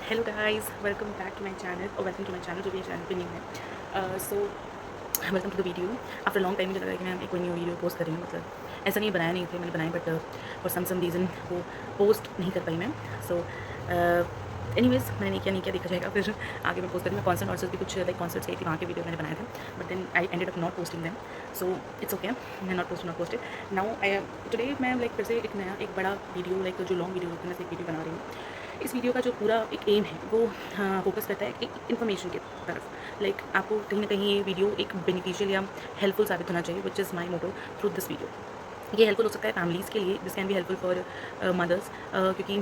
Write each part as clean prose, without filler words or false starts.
Hello guys, welcome back to my channel और welcome to my channel जो भी channel पे न्यू है। So welcome to the video. After long time मुझे लगा कि मैं एक कोई न्यू वीडियो पोस्ट कर रही हूँ। मतलब ऐसा नहीं बनाया नहीं थे, मैंने बनाए बट फॉर सम रीज़न वो पोस्ट नहीं कर पाई मैं। सो एनीवेज मैंने नहीं किया देखा जाएगा फिर आगे मैं पोस्ट करूँ। मैं कॉन्सर्ट ऑर्सर्स भी कुछ लाइक कॉन्सर्ट्स गई थी, वहाँ के वीडियो मैंने बनाए थे but then I ended up not posting them. So it's okay, मैं not posted now. I today मैं लाइक फिर से एक बड़ा वीडियो लाइक जो लॉन्ग वीडियो होती है मैं एक वीडियो बना रही हूँ। इस वीडियो का जो पूरा एक एम है वो फोकस करता है एक इन्फॉर्मेशन की तरफ। लाइक आपको कहीं ना कहीं ये वीडियो एक बेनिफिशियल या हेल्पफुल साबित होना चाहिए, which is my motto through this video. ये हेल्पफुल हो सकता है फैमिलीज़ के लिए, this can be helpful for mothers, क्योंकि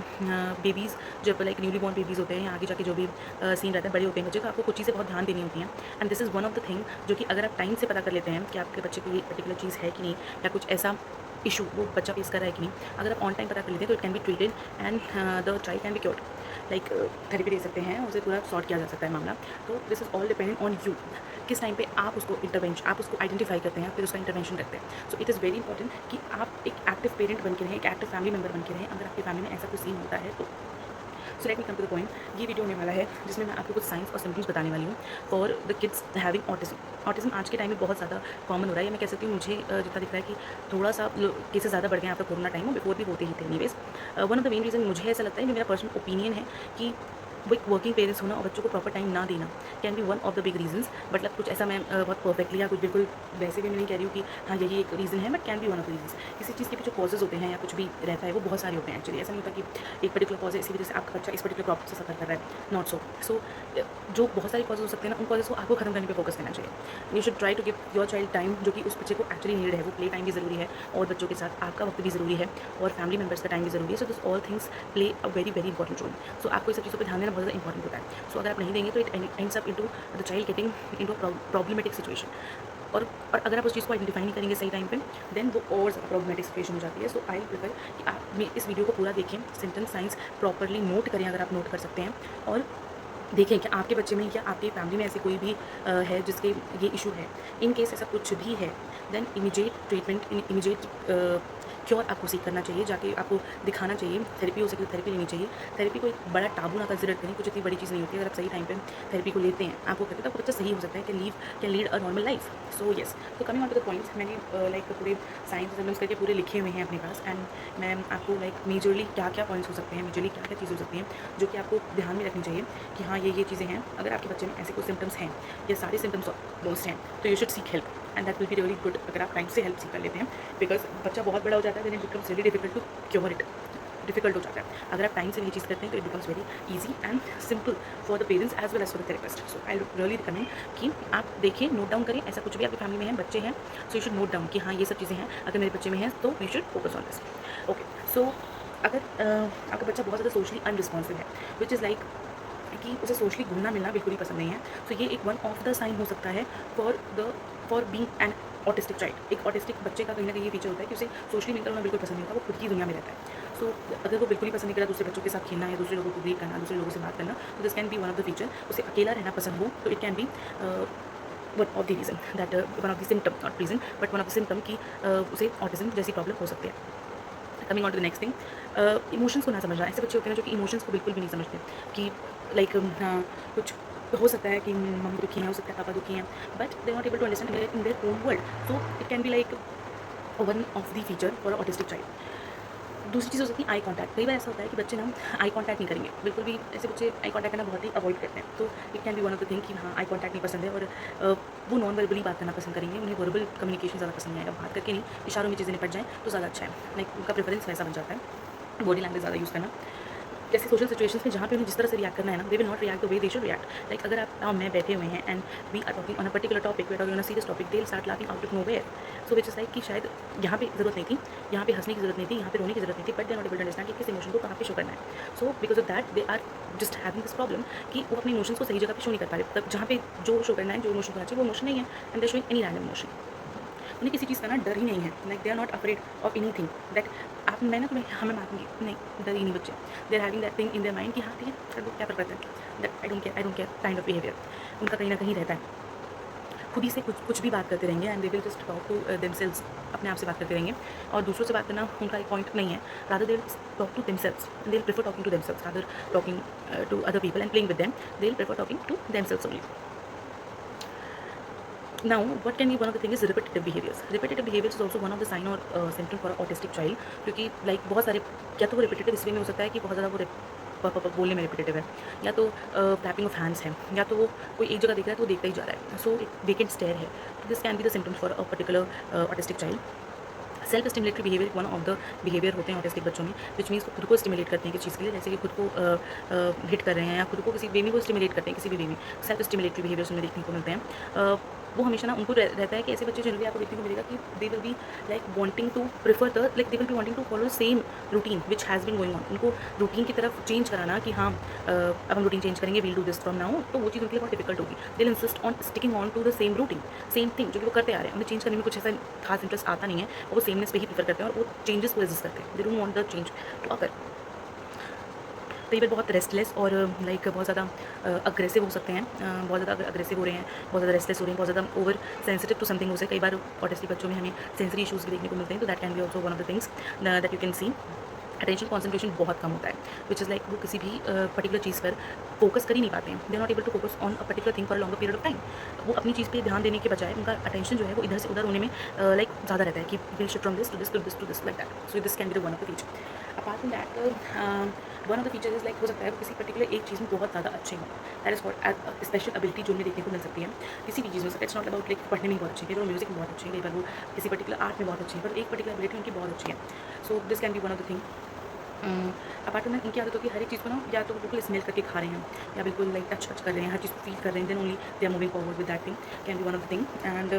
बेबीज़ जब लाइक न्यूली बॉर्न बेबीज़ होते हैं या आगे जाके जो भी सीन रहता है बड़े होते हैं बच्चे, तो आपको कुछ चीज़ें बहुत ध्यान देनी होती हैं। And this is one of the thing जो कि अगर आप टाइम से पता कर लेते हैं कि आपके बच्चे को ये पर्टिकुलर चीज़ है कि नहीं, या कुछ ऐसा इशू वो बच्चा फेस कर रहा है कि नहीं, अगर आप ऑन टाइम पता कर लेते हैं तो it can be treated and the child can be cured. Like therapy दे सकते हैं, उसे पूरा सॉर्ट किया जा सकता है मामला। तो this is all dependent on you, किस टाइम पे आप उसको इंटरवेंशन, आप उसको आइडेंटिफाई करते हैं फिर उसका इंटरवेंशन करते हैं। So it is very important कि आप एक एक्टिव पेरेंट बन के रहें, एक एक्टिव फैमिली मेंबर बन के रहें। अगर आपकी फैमिली में ऐसा कोई सीन होता है तो so let me come to the point. ये वीडियो होने वाला है जिसमें मैं आपको कुछ साइंस और सिम्टम्स बताने वाली हूँ for the kids having autism. Autism आज के टाइम में बहुत ज़्यादा कॉमन हो रहा है, या मैं कह सकती हूँ मुझे जितना दिख रहा है कि थोड़ा सा केसेस ज़्यादा बढ़ गए हैं आफ्टर कोरोना टाइम में, बिफोर भी होते ही थे। Anyways one of the main reason मुझे ऐसा लगता है, जो मेरा पर्सनल ओपिनियन है, कि वो एक वर्किंग पेरेंट्स होना और बच्चों को प्रॉपर टाइम ना देना can be one of the big reasons. मतलब कुछ ऐसा मैं बहुत परफेक्टली या कुछ बिल्कुल वैसे भी मैं नहीं कह रही हूँ कि हाँ यही एक रीज़न है, but can be one of the reasons. किसी चीज़ के पीछे कॉजेज होते हैं या कुछ भी रहता है वो बहुत सारे होते हैं एक्चुअली। ऐसा नहीं होता कि एक पर्टिकुलर कॉज है इसी वजह से आपका बच्चा इस पर्टिकुलर प्रॉब्लम से सफ़र कर रहा है, नॉट सो जो बहुत सारे कॉजेज हो सकते हैं ना, उन कॉजेज को आपको खत्म करने पर फोकस करना चाहिए। You should try to give your child time, जो कि उस बच्चे को एक्चुअली नीड है। वो प्ले टाइम भी ज़रूरी है और बच्चों के साथ आपका वक्त भी ज़रूरी है और फैमिली मेम्बर्स का टाइम भी ज़रूरी है। So this all things play a very very important role. So आपको इस सब चीज़ों पर ध्यान देना बहुत ज़्यादा इंपॉर्टेंट होता है। सो अगर आप नहीं देंगे तो it ends up into the child getting into problematic situation. और अगर आप उस चीज़ को आइडेंटिफाई नहीं करेंगे सही टाइम पे, देन वो और ज़्यादा प्रॉब्लमेटिक सिचुएशन हो जाती है। सो आई प्रेफर कि आप इस वीडियो को पूरा देखें, सिम्टम साइंस प्रॉपरली नोट करें अगर आप नोट कर सकते हैं, और देखें कि आपके बच्चे में या आपकी फैमिली में ऐसे कोई भी है जिसके ये इशू है। इन केस ऐसा कुछ भी है, then immediate treatment, immediate cure आपको सीख करना चाहिए, जाके आपको दिखाना चाहिए। थेरेपी हो सके तो थेरेपी लेनी चाहिए। थेरेपी को एक बड़ा टाबू ना कंसिडर करें, कुछ इतनी बड़ी चीज़ नहीं होती। अगर आप सही टाइम पे थेरेपी को लेते हैं, आपको कहते हैं, तो आपको बच्चा सही हो सकता है, can lead a normal life. So yes, तो coming on to the points, मैंने लाइक पूरे साइंस सिम्टम्स करके पूरे लिखे हुए हैं अपने पास। एंड मैं आपको लाइक मेजरली क्या क्या पॉइंट्स हो सकते हैं, मेजरली क्या क्या चीज़ें हो सकती हैं जो कि आपको ध्यान में रखनी चाहिए कि हाँ ये चीज़ें हैं। अगर आपके बच्चे में ऐसे कोई सिम्टम्स हैं, ये सारे सिम्टम्स मोस्ट हैं, तो you should seek help and that will be really good अगर आप टाइम से हेल्प सीख कर लेते हैं। बिकॉज बच्चा बहुत बड़ा हो जाता है, then it becomes very difficult to cure it, difficult हो जाता है। अगर आप टाइम से ये चीज़ करते हैं तो it becomes very easy and simple for the parents as well as for the therapist. So I really recommend कि आप देखिए, नोट डाउन करें। ऐसा कुछ भी आपकी फैमिली में है, बच्चे हैं, so you should note down कि हाँ ये सब चीज़ें हैं, अगर मेरे बच्चे में हैं तो you should focus on this. Okay, so अगर आपका बच्चा बहुत ज़्यादा सोशली अनरिस्पॉन्सिव है, विच इज़ लाइक कि उसे सोशली घुलना मिलना बिल्कुल ही पसंद नहीं है, तो ये एक वन ऑफ द साइन हो सकता है for being an autistic child. एक ऑटिस्टिक बच्चे का कहीं ना कहीं ये फीचर होता है कि उसे सोशली मिलकर होना बिल्कुल पसंद नहीं होता, वो खुद की दुनिया में रहता है। सो अगर वो बिल्कुल ही पसंद नहीं करता दूसरे बच्चों के साथ खेलना है, दूसरे लोगों को ग्रीट करना, दूसरे लोगों से बात करना, तो this can be one of the feature. उसे अकेला रहना पसंद हो तो it can be one of the reason that one of the symptom, not reason but one of the symptom की उसे ऑटिज्म जैसी प्रॉब्लम हो सकती है। Coming on to the next thing, emotions को ना समझना। ऐसे बच्चे होते हैं जो कि इमोशंस को बिल्कुल भी नहीं समझते, कि लाइक हाँ कुछ हो सकता है कि मम्मी दुखी हैं, हो सकता है पापा दुखी हैं, but they not able to understand in their own world. So it can be like one of the feature for autistic child. दूसरी चीज़ हो सकती है आई कॉन्टैक्ट। कई बार ऐसा होता है कि बच्चे ना आई कॉन्टैक्ट नहीं करेंगे, बिल्कुल भी। ऐसे बच्चे आई कॉन्टैक्ट करना बहुत ही अवॉइड करते हैं, तो it can be one of the thing कि हाँ आई कॉन्टैक्ट नहीं पसंद है, और वो नॉन वर्बली बात करना पसंद करेंगे। उन्हें वर्बल कम्युनिकेशन ज़्यादा पसंद नहीं आएगा, बात करके नहीं, इशारों में चीज़ें निपट जाएँ तो ज़्यादा अच्छा है। लाइक उनका प्रेफरेंस वैसा बन जाता है, बॉडी लैंग्वेज ज़्यादा यूज़ करना। जैसे सोशल सिचुएशंस में जहाँ पे उन्हें जिस तरह से रिएक्ट करना है ना, they will not react the way they should react. Like अगर आप मैं बैठे हुए हैं and we are talking on a particular topic, we are talking on a serious topic, they will start laughing out of nowhere. So which is like कि शायद यहाँ पे ज़रूरत नहीं थी, यहाँ पे हंसने की ज़रूरत नहीं थी, यहाँ पे रोने की ज़रूरत नहीं थी, but they not able to understand कि किस इमोशन को कहाँ पे शो करना है। So because of that they are just having this problem कि वो अपने इमोशंस को सही जगह पे शो नहीं कर पा रहे। तब जहाँ पे जो शो करना है, जो इमोशन होना चाहिए वो इमोशन नहीं है, and they showing any random emotion. उन्हें किसी चीज़ का ना डर ही नहीं है, like they are not afraid of anything that आप मैं ना तुम्हें हमें मारूंगी, नहीं, डर ही नहीं बच्चे। They are having that thing in their mind कि हाँ ठीक है, कर दो, क्या फर्क पड़ता है, that I don't care kind of behaviour उनका कहीं ना कहीं रहता है। खुद ही से कुछ भी बात करते रहेंगे, and they will just talk to themselves, अपने आप से बात करते रहेंगे, और दूसरों से बात करना उनका एक पॉइंट नहीं है, rather they will talk to themselves, they will prefer talking to themselves rather talking to other people and playing with them, they will prefer talking to themselves only. Now, what can be one of the thing is repetitive behaviors. Repetitive behaviors is also one of the sign or symptom for autistic child, क्योंकि like बहुत सारे, या तो वो repetitive इसलिए में हो सकता है कि बहुत ज़्यादा वो बोलने में रिपीटेटिव है, या तो क्लैपिंग ऑफ हैंड्स है, या तो वो कोई एक जगह देख रहा है तो वो देखता ही जा रहा है, सो एक वेकेंट स्टेयर है. This can be the symptoms for a particular autistic child. Self stimulatory behaviour one of the behaviour होते हैं ऑटिस्टिक बच्चों में, विच मीन्स खुद को स्टिमुलेट करते हैं किसी चीज़ के लिए, जैसे कि खुद को हिट कर रहे हैं या खुद को किसी वे में वो स्टिमुलेट करते हैं, किसी भी वे में सेल्फ स्टिमुलेटरी बिहेवियर्स उनमें देखने को मिलते हैं. वो हमेशा ना उनको रहता है कि ऐसे बच्चे जनरली आपको देखने को मिलेगा कि they will be like wanting to prefer the like they will be wanting to follow same routine which has been going on. उनको रूटीन की तरफ चेंज कराना कि हाँ अब हम रूटीन चेंज करेंगे, will do this from now, तो वो चीज़ उनके लिए बहुत डिफिकल्ट होगी. They will insist on sticking on to the same routine, same thing जो कि वो करते आ रहे हैं. उन्हें चेंज करने में कुछ ऐसा खास इंटरेस्ट आता नहीं है, और वो सेमनेस पे ही प्रेफर करते हैं और वो चेंजेस को रेजिस्ट करते हैं. They don't want the change to occur. कई बार बहुत रेस्टलेस और लाइक बहुत ज़्यादा अग्रेसिव हो सकते हैं, बहुत ज़्यादा अग्रेसिव हो रहे हैं, बहुत ज़्यादा रेस्टलेस हो रहे हैं, बहुत ज़्यादा ओवर सेंसिटिव टू समथिंग हो सकता है. कई बार ऑटिस्टिक बच्चों में हमें सेंसरी इशूज़ भी देखने को मिलते हैं, तो that can be also one of the things that you can see. Attention concentration बहुत कम होता है, विच इज़ लाइक वो किसी भी पर्टिकुलर चीज़ पर फोकस कर ही नहीं पाते हैं. They are not able to focus on a particular thing for a longer period of time. वो अपनी चीज़ पे ध्यान देने के बजाय उनका अटेंशन जो है वो इधर से उधर होने में लाइक ज़्यादा रहता है कि will shift from this to this to this to this like that. So this can be the one of the feature. Apart from that one of the features is like हो सकता है वो किसी particular एक चीज़ में बहुत ज़्यादा अच्छे हों. That is what special ability जो उन्हें देखने को मिल सकती है किसी भी चीज़ में. इट्स नॉट अबाउट लाइक पढ़ने में बहुत अच्छी है, कई बार म्यूजिक में बहुत अच्छी है, कई बार वो किसी पर्टिकुलर आर्ट में बहुत अच्छी है, पर एक पर्टिकुलर एबिलिटी उनकी बहुत अच्छी है. So this can be one of the thing. Apart from उनकी आदत होती है हर एक चीज़ को ना या तो बिल्कुल स्मेल करके खा रहे हैं, या बिल्कुल लाइक टच कर रहे हैं, हर चीज़ को फील कर रहे हैं, then only they are moving forward with that thing, can be one of the thing. And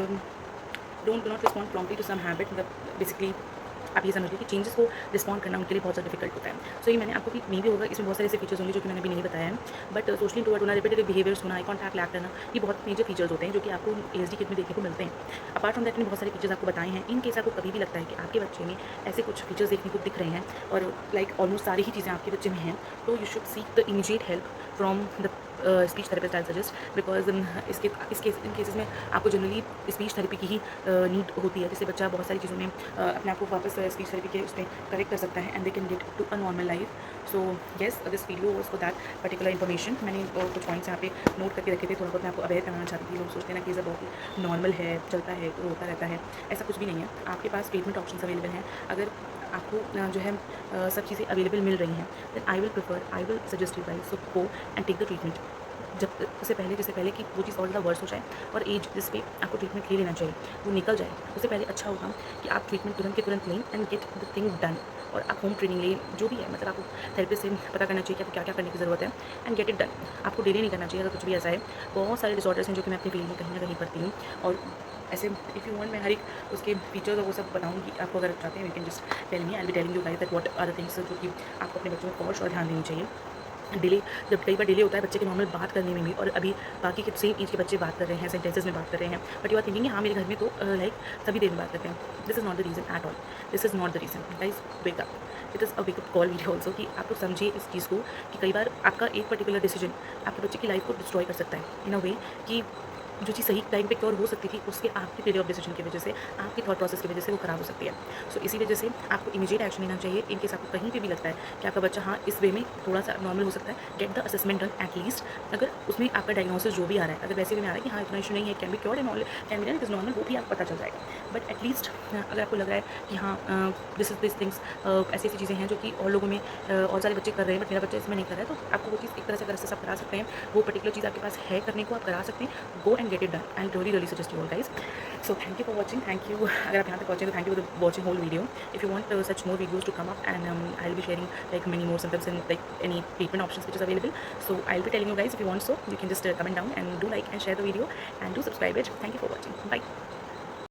don't not respond promptly to some habit. मतलब बेसिकली आप ये समझिए कि चेंजेस को रिस्पॉन्ड करना उनके लिए बहुत ज़्यादा डिफिकल्ट होता है. सो ये मैंने आपको कि नहीं भी होगा, इसमें बहुत सारे ऐसे फीचर्स होंगे जो कि मैंने अभी नहीं बताया है, बट सोशली इंट्रोवर्ट होना, रिपीटेटिव बिहेवियर्स होना, आई कॉन्टैक्ट लैक करना, ये बहुत मेजर फीचर्स होते हैं जो कि आपको ASD किड में देखने को मिलते हैं. अपार्ट फ्रॉम दैट मैंने बहुत सारे फीचर्स आपको बताए हैं. इन केस आपको कभी भी लगता है कि आपके बच्चे में ऐसे कुछ फीचर्स देखने को दिख रहे हैं और लाइक ऑलमोस्ट सारी ही चीज़ें आपके बच्चे में हैं, तो you should seek the immediate help from the speech therapist I suggest, because in cases में आपको जनरली स्पीच थेरेपी की ही नीड होती है, जिससे बच्चा बहुत सारी चीज़ों में अपने आप को वापस स्पीच थेरेपी के उसमें करेक्ट कर सकता है, and they can get to a normal life. So yes, this video was for that particular information. मैंने कुछ पॉइंट्स यहाँ पे नोट करके रखे थे, थोड़ा बहुत मैं आपको अवेयर कराना चाहती थी. लोग सोचते हैं ना कि सब बहुत नॉर्मल है, चलता है तो होता रहता है, ऐसा कुछ भी नहीं है. आपके पास ट्रीटमेंट ऑप्शन अवेलेबल हैं. अगर आपको जो है सब चीज़ें अवेलेबल मिल रही हैं, then I will suggest you guys so go and take the treatment. जब उससे पहले कि वो चीज़ और ज़्यादा वर्स हो जाए और एज जिस पे आपको ट्रीटमेंट ले लेना चाहिए वो निकल जाए, उससे पहले अच्छा होगा कि आप ट्रीटमेंट तुरंत के तुरंत लें and get the thing done. और आप होम ट्रेनिंग लें, जो भी है, मतलब आपको थेरेपिस्ट से पता करना चाहिए कि आपको क्या क्या करने की ज़रूरत है, एंड गेट इट डन. आपको डिले नहीं करना चाहिए अगर कुछ भी ऐसा है. बहुत सारे डिसऑर्डर्स हैं जो कि मैं अपनी फील्ड में कहीं ना कहीं करती हूँ, और ऐसे इफ़ यू वांट मैं हर एक उसके फीचर्स और वो सब बताऊँगी आपको. अगर चाहते हैं you can just tell me, I will be telling you guys that what are the things जो कि आपको अपने बच्चों में और ध्यान देनी चाहिए. डिले, जब कई बार डिले होता है बच्चे के नॉर्मल बात करने में भी, और अभी बाकी के सेम एज के बच्चे बात कर रहे हैं, सेंटेंसेस में बात कर रहे हैं, बट यू आर थिंकिंग हाँ मेरे घर में तो लाइक सभी देर में बात करते हैं. This is not the reason at all. This is not the reason. Guys wake up. It is a wake up call video also कि आप लोग समझिए इस चीज़ को कि कई बार आपका एक पर्टिकुलर डिसीजन आपके बच्चे की लाइफ को डिस्ट्रॉय कर सकता है इन अ वे कि जो चीज़ सही टाइम पे क्योर हो सकती थी उसके आपकी पीरियड ऑफ डिसीजन की वजह से, आपकी थॉट प्रोसेस की वजह से वो खराब हो सकती है. सो इसी वजह से आपको इमीडिएट एक्शन लेना चाहिए. इन केस आपको कहीं पे भी लगता है कि आपका बच्चा हाँ इस वे में थोड़ा सा नॉर्मल हो सकता है, get the assessment done at least. अगर उसमें आपका डायग्नोसिस जो भी आ रहा है, अगर वैसे भी में आ रहा है कि हाँ इतना इशू नहीं है, can be cured and all can be done, it is normal, वो भी आपको पता चल जाएगा. बट एटलीस्ट अगर आपको लग रहा है कि हाँ दिस थिंग्स ऐसी ऐसी चीज़ें हैं जो कि और लोगों में और सारे बच्चे कर रहे हैं बट मेरा बच्चा इसमें नहीं कर रहा है, तो आपको वो चीज़ एक तरह से अगर से सब करा सकते हैं, वो पर्टिकुलर चीज़ आपके पास है करने को आप करा सकते हैं. Go and get it done. I really suggest you all guys. So thank you for watching. Thank you. अगर आप यहाँ तक पहुँचे तो thank you for watching whole video. If you want such more videos to come up, and I'll be sharing like many more sometimes in like any treatment options which is available. So I'll be telling you guys, if you want, so you can just comment down and do like and share the video and do subscribe it. Thank you for watching. Bye.